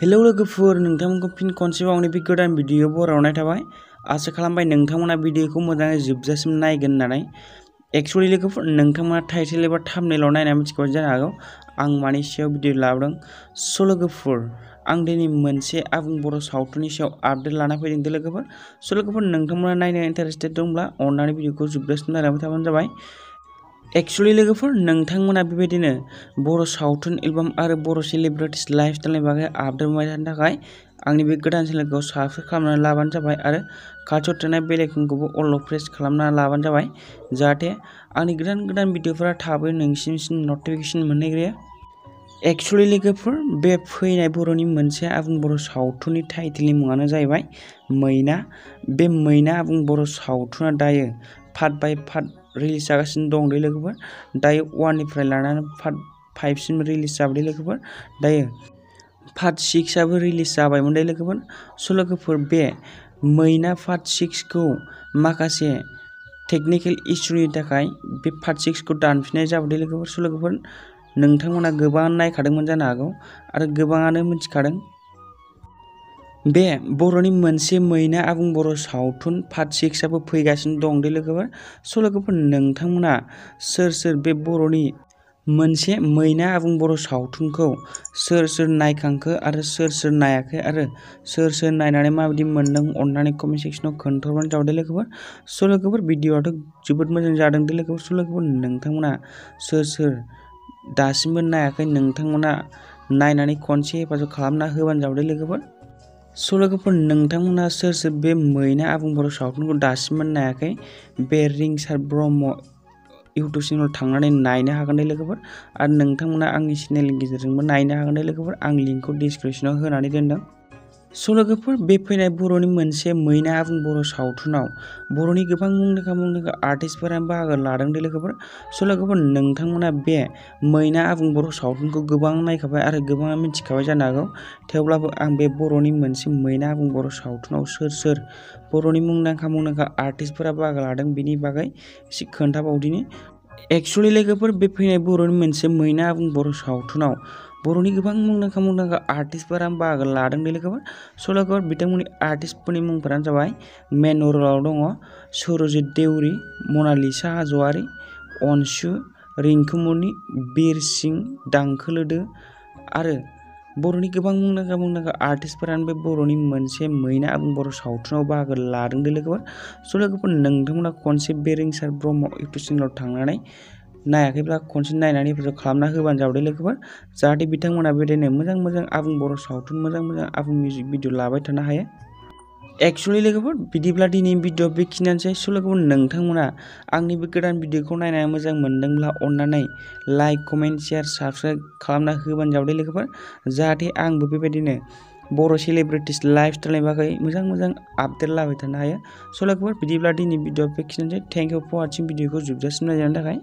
Hello लोगोफोर, नोंथांमोनखौ फिन खनसेबाव आंनि बे गोदान भिडिअ बरायनाय थाबाय। आसा खालामबाय नोंथांमोना भिडिअखौ मोजाङै जोबजासिम नायगोन होननानै। एक्चुअली लोगोफोर, नोंथांमोना टाइटेल एबा थाम्बनेइलाव नायना मिथिखाबाय जानो हागौ आं मानि सायाव भिडिअ लाबोदों। स' लोगोफोर, आं दिनै मोनसे आबुं बर' सावथुननि सायाव आपडेट लाना फैदों दे लोगोफोर। स' लोगोफोर, नोंथांमोना नायनो इन्टारेस्टेड दंब्ला अननानै भिडिअखौ जोबजासिम नायलांबाय थाबानो जाबाय। एक्चुअली लोगोफोर, नोंथांमोना बेबायदिनो बर' सावथुन एलबाम आरो बर' सेलिब्रिटिस लाइफस्टाइलनि बागै आपडेट मोनबाय थानो थाखाय आंनि बे गोदान चेनेलखौ साबस्क्राइब खालामनानै लाबानो जाबाय आरो खाथियाव थानाय बेल आइकनखौबो अल प्रेस खालामनानै लाबानो जाबाय, जाहाथे आंनि गोदान भिडिअफोरा थाबै नोंसिनिसिम नटिफिकेसन मोनहैग्रोयो। एक्चुअली लोगोफोर, बे फैनाय बर'नि मोनसे आबुं बर' सावथुननि टाइटेलनि मुङानो जाहैबाय मैना। बे मैना आबुं बर' सावथुना दायो पार्ट बाय पार्ट रिलिज जागासिनो दं दे लोगोफोर। दायो 1निफ्राय लानानै पार्ट 5सिम रिलिज जाबाय लोगोफोर। दायो पार्ट 6आबो रिलिज जाबायमोन दे लोगोफोर। स' लोगोफोर, बे मैना पार्ट 6खौ माखासे टेकनिकेल इसुनि थाखाय बे पार्ट 6खौ दानफिननाय जाबाय दे लोगोफोर। स' लोगोफोर, नोंथांमोना गोबाङानो नायखादोंमोन जानो हागौ आरो गोबाङानो मिथिखादों। बे बर'नि मोनसे मैना आबुं बर' सावथुन पार्ट 6आबो फैगासिनो दं दे लोगोफोर। स' लोगोफोर, नोंथांमोना सोर बे बर'नि मोनसे मैना आबुं बर' सावथुनखौ सोर नायखांखो आरो सोर नायाखै आरो सोर नायनानै माबायदि मोनदों अननानै कमेन्ट सेक्सनाव खोन्थाहरबानो जाबाय दे लोगोफोर। स' लोगोफोर, भिडिअआथ' जोबोद मोजां जादों दे लोगोफोर। स' लोगोफोर, नोंथांमोना सोर दासिमबो नायाखै नोंथांमोना नायनानै खनसे हेफाजाब खालामना होबानो जाबाय दे लोगोफोर। स' लोगोफोर, नोंथांमोना सोर बे मैना आबुं बर' सावथुनखौ दासिमबो नायाखै, बे रिंसार ब्रह्म इउटुब चेनेलाव थांनानै नायनो हागोन दे लोगोफोर। आरो नोंथांमोना आंनि चेनेलनि गेजेरजोंबो नायनो हागोन दे लोगोफोर। आं लिंकखौ डिसक्रिपसनाव होनानै दोनदों। स' लोगोफोर, बे फैनाय बर'नि मोनसे मैना आबुं बर' सावथुनाव बर'नि गोबां मुंदांखा आर्टिस्टफोरा बाहागो लादों दे लोगोफोर। स' लोगोफोर, नोंथांमोना बे मैना आबुं बर' सावथुनखौ गोबां नायखाबाय आरो गोबाङा मिथिखाबाय जानो हागौ। थेवब्लाबो आं बे बर'नि मोनसे मैना आबुं बर' सावथुनाव सोर बर'नि मुंदांखा आर्टिस्टफोरा बाहागो लादों बेनि बागै एसे खोन्थाबावदिनि। एक्चुअली लोगोफोर, बे फैनाय बर'नि मोनसे मैना आबुं बर' सावथुनाव बर'नि गोबां मुंदांखा आर्टिस्टफोरा बाहागो लादों दे लोगोफोर। स' लोगोफोर, बिथांमोननि आर्टिस्टफोरनि मुंफोरानो जाबाय मेन रलाव दङ सुरजित देउरि, मनालिसा हाज'वारि, अनसु, रिंकु मुरनि, बिरसिं दांखोलोदो आरो बर'नि गोबां मुंदांखा आर्टिस्टफोरानो बे बर'नि मोनसे मैना आबुं बर' सावथुनाव बाहागो लादों दे लोगोफोर। स' लोगोफोर, नोंथांमोना खनसे बे रिंसार ब्रह्म इउटुब चेनेलाव थांनानै नायाखैब्ला खनसे नायनानै हेफाजाब खालामना होबानो जाबाय दे लोगोफोर, जाहाथे बिथांमोना बेबायदिनो मोजां आबुं बर' सावथुन मोजां आबुं मिउजिक भिडिअ लाबाय थानो हायो। एक्चुअली लोगोफोर, बिदिब्ला दिनैनि भिडिअ बेखिनियानोसै। स' लोगोफोर, नोंथांमोना आंनि बे गोदान भिडिअखौ नायनानै मोजां मोनदोंब्ला अननानै लाइक, कमेन्ट, शेयार, साबस्क्राइब खालामना होबानो जाबाय दे लोगोफोर, जाहाथे आंबो बेबायदिनो बर' सेलिब्रिटिस लाइफस्टाइलनि बागै मोजां आपडेट लाबाय थानो हायो। स' लोगोफोर, बिदिब्ला दिनैनि भिडिअ बेखिनियानोसै। थेंक इउ फर वाचिं, भिडिअखौ जोबजासिम नायनायनि थाखाय।